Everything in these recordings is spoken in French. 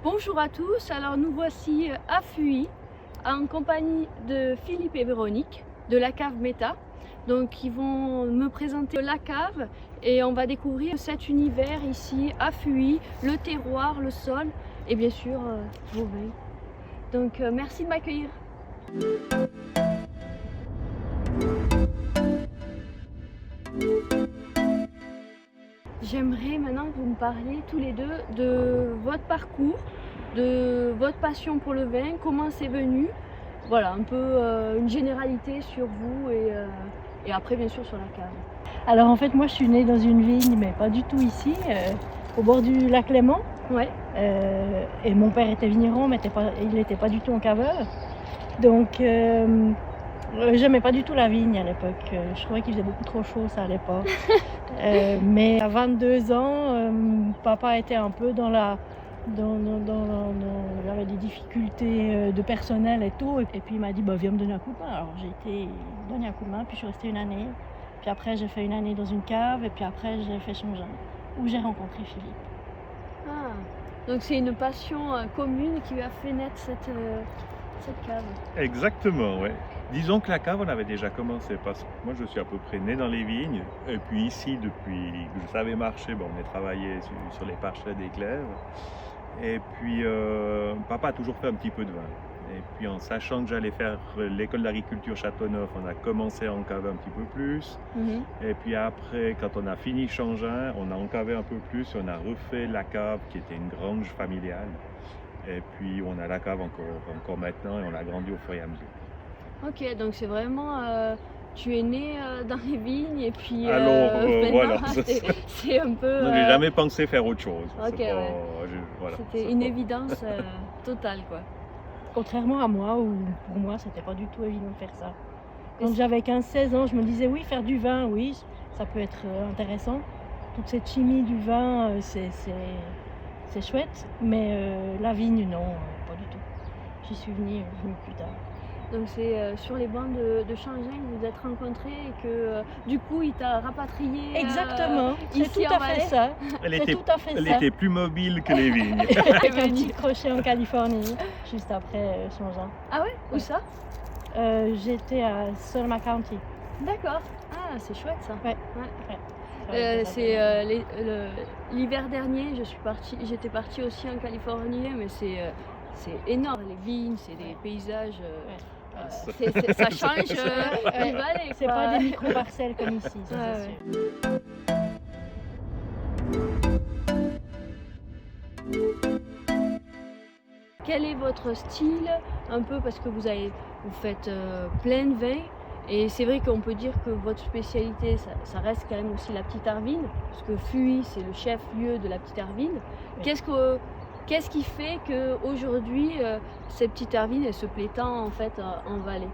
Bonjour à tous, alors nous voici à Fuy en compagnie de Philippe et Véronique de la cave Meta. Donc ils vont me présenter la cave et on va découvrir cet univers ici à Fuy, le terroir, le sol et bien sûr vos vins. Donc merci de m'accueillir. J'aimerais maintenant que vous me parliez tous les deux de votre parcours, de votre passion pour le vin, comment c'est venu. Voilà, un peu une généralité sur vous et après bien sûr sur la cave. Alors en fait moi je suis née dans une vigne mais pas du tout ici, au bord du lac Léman. Ouais. Et mon père était vigneron mais il n'était pas du tout en caveur. Donc j'aimais pas du tout la vigne à l'époque, je trouvais qu'il faisait beaucoup trop chaud ça à l'époque. Mais à 22 ans, papa était un peu il y avait des difficultés de personnel et tout, et puis il m'a dit bah, viens me donner un coup de main. Alors j'ai été donner un coup de main, puis je suis restée une année, puis après j'ai fait une année dans une cave, et puis après j'ai fait Changin, où j'ai rencontré Philippe. Ah, donc c'est une passion commune qui a fait naître cette cave. Exactement, ouais. Disons que la cave, on avait déjà commencé parce que moi je suis à peu près né dans les vignes, et puis ici, depuis que je savais marcher, on est travaillé sur les parcelles des clèves. Et puis papa a toujours fait un petit peu de vin. Et puis en sachant que j'allais faire l'école d'agriculture Châteauneuf, on a commencé à encaver un petit peu plus. Et puis après, quand on a fini Changin, on a encavé un peu plus, on a refait la cave qui était une grange familiale. Et puis on a la cave encore maintenant et on l'a grandi au fur et à mesure. Ok, donc c'est vraiment, tu es né dans les vignes et puis Alors voilà, c'est un peu... j'ai jamais pensé faire autre chose. Ok, ouais. Voilà, c'était une évidence totale quoi. Contrairement à moi, où pour moi c'était pas du tout évident de faire ça. Quand j'avais 15-16 ans, je me disais oui, faire du vin, oui, ça peut être intéressant. Toute cette chimie du vin, c'est chouette, mais la vigne, non, pas du tout. J'y suis venue plus tard. Donc c'est sur les bancs de Changin que vous vous êtes rencontrés et que du coup il t'a rapatrié. Exactement, c'est ici tout à fait ça. Elle était plus mobile que les vignes. Avec un petit crochet en Californie, juste après Changin. Ah ouais? Où ça? J'étais à Sonoma County. D'accord. Ah c'est chouette ça. Ouais. C'est l'hiver dernier, j'étais partie aussi en Californie, mais c'est énorme. Les vignes, c'est des paysages. Ça change les vallées. C'est pas des micro-parcelles comme ici, ça c'est sûr. Quel est votre style un peu, parce que vous faites plein de vins et c'est vrai qu'on peut dire que votre spécialité ça reste quand même aussi la Petite Arvine, parce que Fuy c'est le chef-lieu de la Petite Arvine. Oui. Qu'est-ce qui fait qu'aujourd'hui, cette Petite Arvine elle se plaît tant en fait en vallée?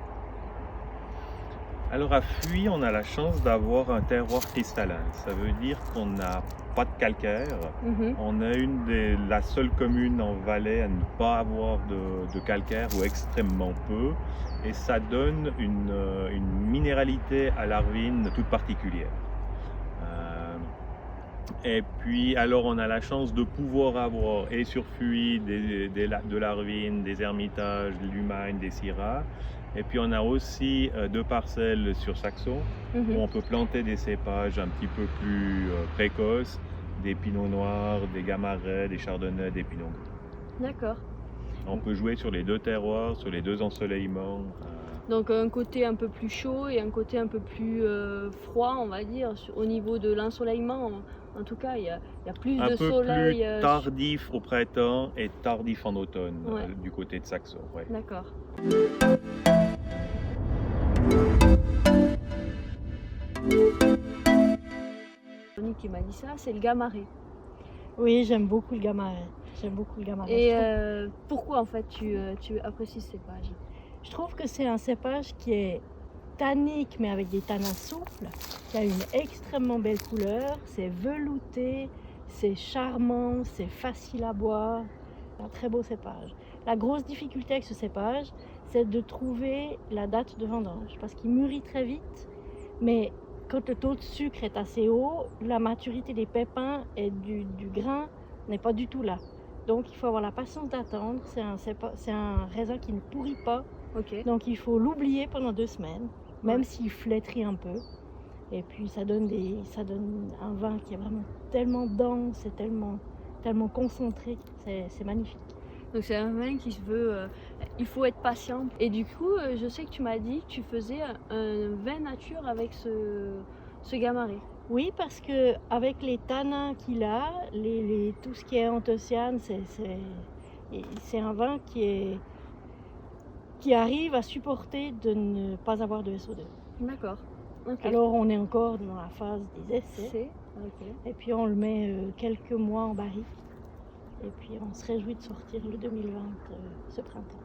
Alors à Fuy, on a la chance d'avoir un terroir cristallin. Ça veut dire qu'on n'a pas de calcaire. On est la seule commune en Valais à ne pas avoir de calcaire ou extrêmement peu. Et ça donne une minéralité à l'Arvine toute particulière. Et puis, alors, on a la chance de pouvoir avoir, et sur Fuy, de l'Arvine, des Hermitages, de l'Humagne, des Syrahs. Et puis, on a aussi 2 parcelles sur Saxon, où on peut planter des cépages un petit peu plus précoces, des Pinots Noirs, des Gamarais, des Chardonnays, des Pinots Gris. D'accord. On peut jouer sur les 2 terroirs, sur les 2 ensoleillements. Donc un côté un peu plus chaud et un côté un peu plus froid, on va dire, au niveau de l'ensoleillement. En tout cas, il y a plus de soleil. Un peu plus tardif au printemps et tardif en automne, du côté de Saxon. Ouais. D'accord. Tony qui m'a dit ça, c'est le Gamarais. Oui, j'aime beaucoup le Gamarais. Et pourquoi en fait tu apprécies ce cépage? Je trouve que c'est un cépage qui est tannique mais avec des tanins souples, qui a une extrêmement belle couleur, c'est velouté, c'est charmant, c'est facile à boire, c'est un très beau cépage. La grosse difficulté avec ce cépage, c'est de trouver la date de vendange parce qu'il mûrit très vite, mais quand le taux de sucre est assez haut, la maturité des pépins et du grain n'est pas du tout là. Donc il faut avoir la patience d'attendre. C'est un raisin qui ne pourrit pas. Ok. Donc il faut l'oublier pendant 2 semaines, même Ouais. s'il flétrit un peu. Et puis ça donne un vin qui est vraiment tellement dense et tellement concentré. C'est magnifique. Donc c'est un vin qui se veut, il faut être patient. Et du coup, je sais que tu m'as dit que tu faisais un vin nature avec ce Gamarré. Oui, parce que avec les tanins qu'il a, tout ce qui est anthocyane, c'est un vin qui arrive à supporter de ne pas avoir de SO2. D'accord. Ok. Alors on est encore dans la phase des essais. C'est. Ok. Et puis on le met quelques mois en barrique. Et puis on se réjouit de sortir le 2020 ce printemps.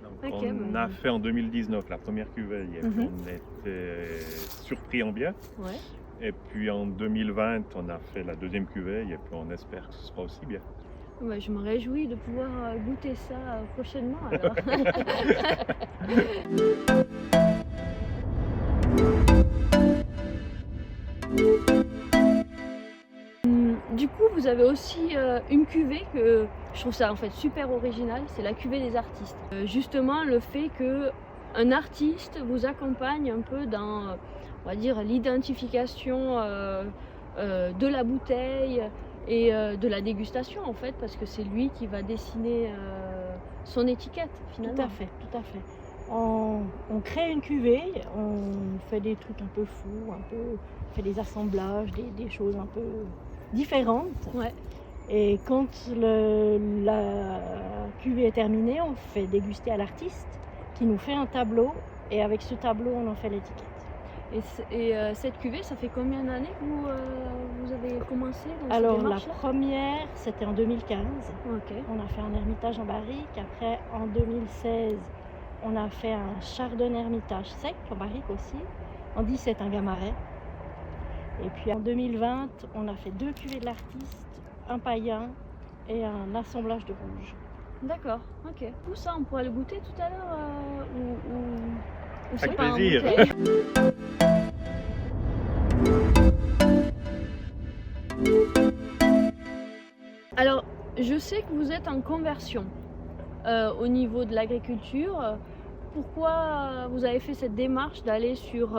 Donc, Ok, on a fait en 2019 la première cuvée et puis Mhm. on était surpris en bien. Ouais. Et puis en 2020, on a fait la deuxième cuvée et puis on espère que ce sera aussi bien. Bah, je me réjouis de pouvoir goûter ça prochainement alors. Du coup, vous avez aussi une cuvée que je trouve ça en fait super original, c'est la cuvée des artistes. Justement, le fait que un artiste vous accompagne un peu dans, on va dire, l'identification de la bouteille et de la dégustation en fait, parce que c'est lui qui va dessiner son étiquette finalement. Tout à fait, tout à fait. On crée une cuvée, on fait des trucs un peu fous, on fait des assemblages, des choses un peu différentes. Ouais. Et quand la cuvée est terminée, on fait déguster à l'artiste qui nous fait un tableau et avec ce tableau, on en fait l'étiquette. Et cette cuvée, ça fait combien d'années que vous avez commencé dans Alors cette la démarche-là? première, c'était en 2015. Ok. On a fait un ermitage en barrique. Après, en 2016, on a fait un chardonnay ermitage sec en barrique aussi. En 2017, un Gamaré. Et puis en 2020, on a fait 2 cuvées de l'artiste, un païen et un assemblage de rouge. D'accord, ok. Tout ça, on pourra le goûter tout à l'heure ou c'est Avec pas en plaisir. bouteille. Alors, je sais que vous êtes en conversion au niveau de l'agriculture. Pourquoi vous avez fait cette démarche d'aller sur...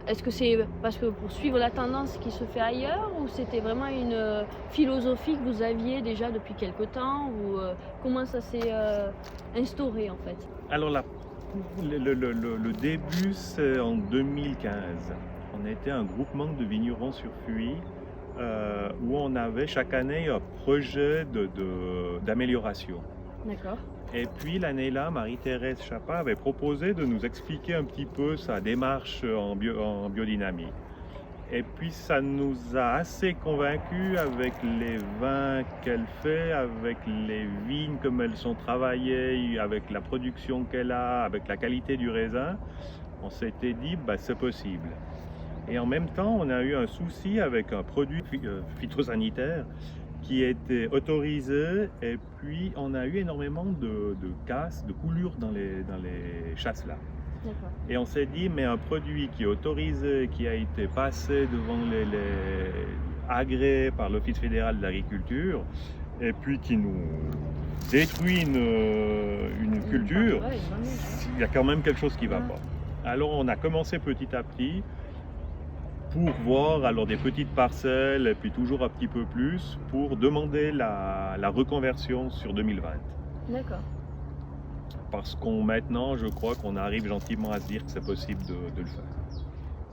Est-ce que c'est parce que pour suivre la tendance qui se fait ailleurs ou c'était vraiment une philosophie que vous aviez déjà depuis quelque temps ou comment ça s'est instauré en fait? Alors le début, c'est en 2015. On était un groupement de vignerons sur Fuy où on avait chaque année un projet d'amélioration. D'accord. Et puis l'année-là, Marie-Thérèse Chapin avait proposé de nous expliquer un petit peu sa démarche en biodynamie. Et puis ça nous a assez convaincus avec les vins qu'elle fait, avec les vignes comme elles sont travaillées, avec la production qu'elle a, avec la qualité du raisin. On s'était dit, bah, c'est possible. Et en même temps, on a eu un souci avec un produit phytosanitaire qui était autorisé et puis on a eu énormément de casses, de coulures dans les chasses là. D'accord. Et on s'est dit, mais un produit qui est autorisé, qui a été passé devant agréé par l'Office fédéral de l'agriculture et puis qui nous détruit une culture, Ouais, vraiment. il y a quand même quelque chose qui ne va Ouais. pas. Alors on a commencé petit à petit pour voir alors des petites parcelles et puis toujours un petit peu plus pour demander la reconversion sur 2020. D'accord. Parce qu'on maintenant, je crois qu'on arrive gentiment à se dire que c'est possible de le faire.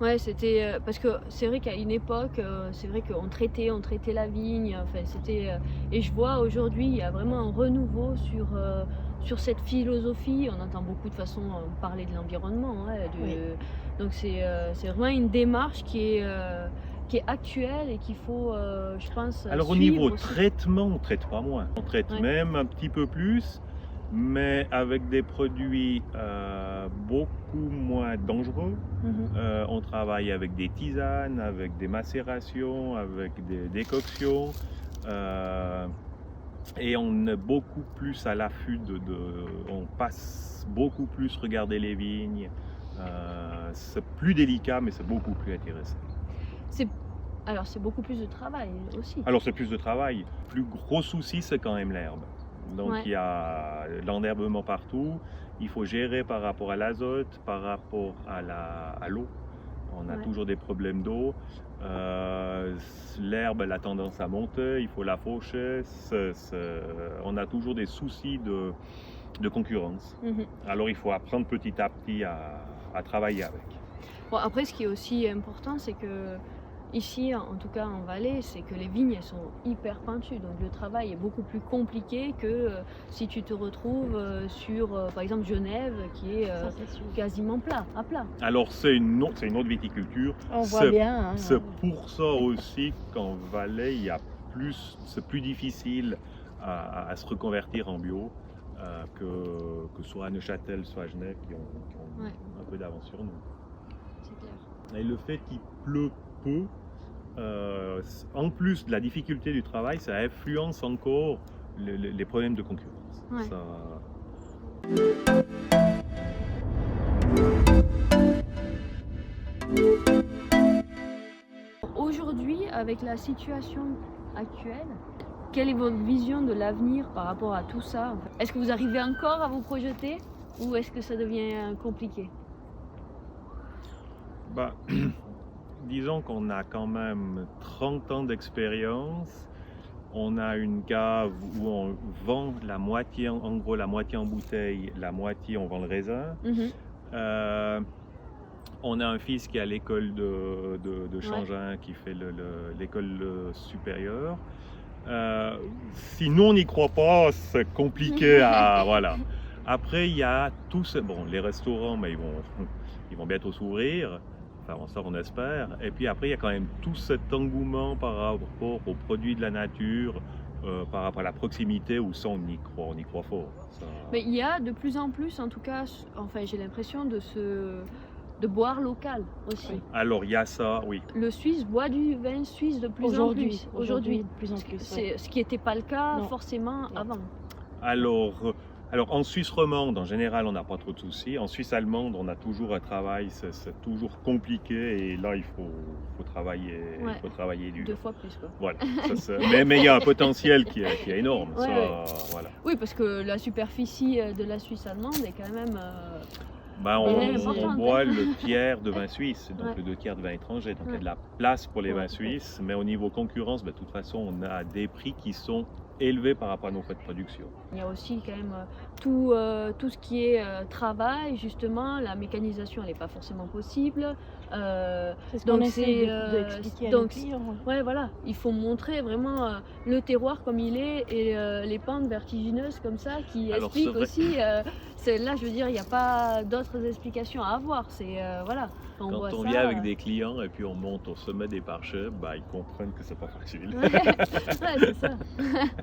Ouais, c'était parce que c'est vrai qu'à une époque, c'est vrai qu'on traitait la vigne. Enfin, c'était et je vois aujourd'hui, il y a vraiment un renouveau sur cette philosophie. On entend beaucoup de façon parler de l'environnement. Hein, Oui. Donc c'est vraiment une démarche qui est actuelle et qu'il faut, je pense, Alors au suivre niveau aussi. traitement, on ne traite pas moins. On traite Ouais. même un petit peu plus, mais avec des produits beaucoup moins dangereux. Mhm. On travaille avec des tisanes, avec des macérations, avec des décoctions. Et on est beaucoup plus à l'affût on passe beaucoup plus regarder les vignes, C'est plus délicat, mais c'est beaucoup plus intéressant. C'est alors c'est beaucoup plus de travail aussi. Alors c'est plus de travail. Le plus gros souci, c'est quand même l'herbe. Donc Ouais. il y a l'enherbement partout. Il faut gérer par rapport à l'azote, par rapport à l'eau. On a Ouais. toujours des problèmes d'eau. L'herbe elle a tendance à monter, il faut la faucher. On a toujours des soucis de concurrence. Mhm. Alors il faut apprendre petit à petit à travailler avec. Bon, après, ce qui est aussi important, c'est que ici, en tout cas en Valais, c'est que les vignes elles sont hyper pointues. Donc le travail est beaucoup plus compliqué que si tu te retrouves sur, par exemple, Genève, qui est Ça, c'est sûr. quasiment à plat. Alors c'est une autre viticulture. On voit C'est- bien. Hein, C'est pour ça aussi qu'en Valais, c'est plus difficile à se reconvertir en bio que soit à Neuchâtel, soit à Genève, qui ont Ouais. un peu d'avance sur nous. C'est clair. Et le fait qu'il pleut peu, en plus de la difficulté du travail, ça influence encore les problèmes de concurrence. Ouais. Aujourd'hui, avec la situation actuelle, quelle est votre vision de l'avenir par rapport à tout ça en fait? Est-ce que vous arrivez encore à vous projeter ou est-ce que ça devient compliqué? Bah, disons qu'on a quand même 30 ans d'expérience. On a une cave où on vend la moitié, en gros la moitié en bouteille, la moitié on vend le raisin. Mhm. On a un fils qui est à l'école de Changin, qui fait l'école supérieure. Si nous on n'y croit pas, c'est compliqué à voilà. Après il y a les restaurants, mais ils vont bientôt s'ouvrir. Enfin, ça on espère. Et puis après il y a quand même tout cet engouement par rapport aux produits de la nature, par rapport à la proximité, où ça on y croit fort. Ça- Mais il y a de plus en plus, en tout cas, enfin j'ai l'impression de boire local aussi. Oui. Alors il y a ça, oui. Le Suisse boit du vin suisse de plus en Aujourd'hui, plus. Aujourd'hui. de plus en plus. C'est ce qui n'était pas le cas Non. forcément Non. avant. Alors en Suisse romande, en général, on n'a pas trop de soucis. En Suisse allemande, on a toujours un travail, c'est toujours compliqué, et là, il faut travailler, Ouais. il faut travailler dur. 2 fois plus quoi. Voilà. Mais il y a un potentiel qui est énorme. Ouais, ça, ouais. Voilà. Oui, parce que la superficie de la Suisse allemande est quand même. Ben, Ouais, on importante. boit le tiers de vin suisse, donc Ouais. le 2 tiers de vin étranger. Donc il y a Ouais. de la place pour les Ouais. vins suisses, mais au niveau concurrence, de toute façon, on a des prix qui sont élevés par rapport à nos frais de production. Il y a aussi quand même tout ce qui est travail, justement, la mécanisation elle n'est pas forcément possible. C'est ce Donc qu'on essaie c'est, d'expliquer à nos donc, clients. Ouais, voilà, il faut montrer vraiment le terroir comme il est et les pentes vertigineuses comme ça qui Alors, expliquent c'est vrai. aussi. Là, je veux dire, il n'y a pas d'autres explications à avoir. C'est voilà. Quand voit on ça, vient avec des clients et puis on monte au sommet des parchets, ils comprennent que c'est pas facile. Ouais, c'est ça.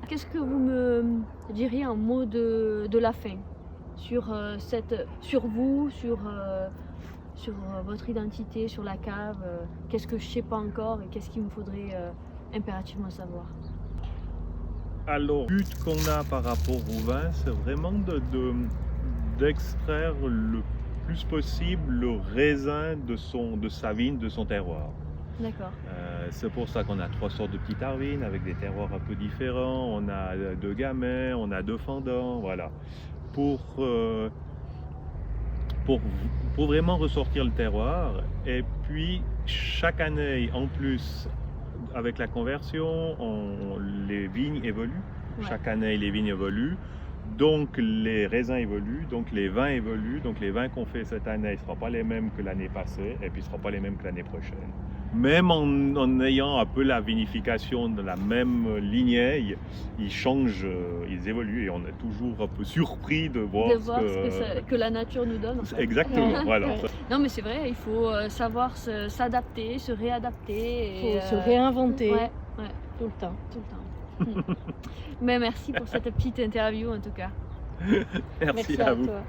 Qu'est-ce que vous me diriez en mot de la fin sur sur vous, sur votre identité, sur la cave? Qu'est-ce que je sais pas encore et qu'est-ce qu'il me faudrait impérativement savoir? Alors, le but qu'on a par rapport au vin, c'est vraiment d'extraire le plus possible le raisin de sa vigne, de son terroir. D'accord. C'est pour ça qu'on a 3 sortes de petites arvines avec des terroirs un peu différents. On a 2 gamay, on a 2 fendants, voilà. Pour vraiment ressortir le terroir. Et puis, chaque année, en plus, avec la conversion, les vignes évoluent. Ouais. Chaque année, les vignes évoluent. Donc, les raisins évoluent, donc les vins évoluent. Donc, les vins qu'on fait cette année ne seront pas les mêmes que l'année passée et puis ne seront pas les mêmes que l'année prochaine. Même en ayant un peu la vinification de la même lignée, ils changent, ils évoluent et on est toujours un peu surpris de voir, De voir que la nature nous donne. En fait. Exactement, Ouais. voilà. Ouais. Non, mais c'est vrai, il faut savoir s'adapter, se réadapter. Il Et, faut se réinventer Ouais, tout le temps. tout le temps. Mais merci pour cette petite interview en tout cas. Merci à vous. toi.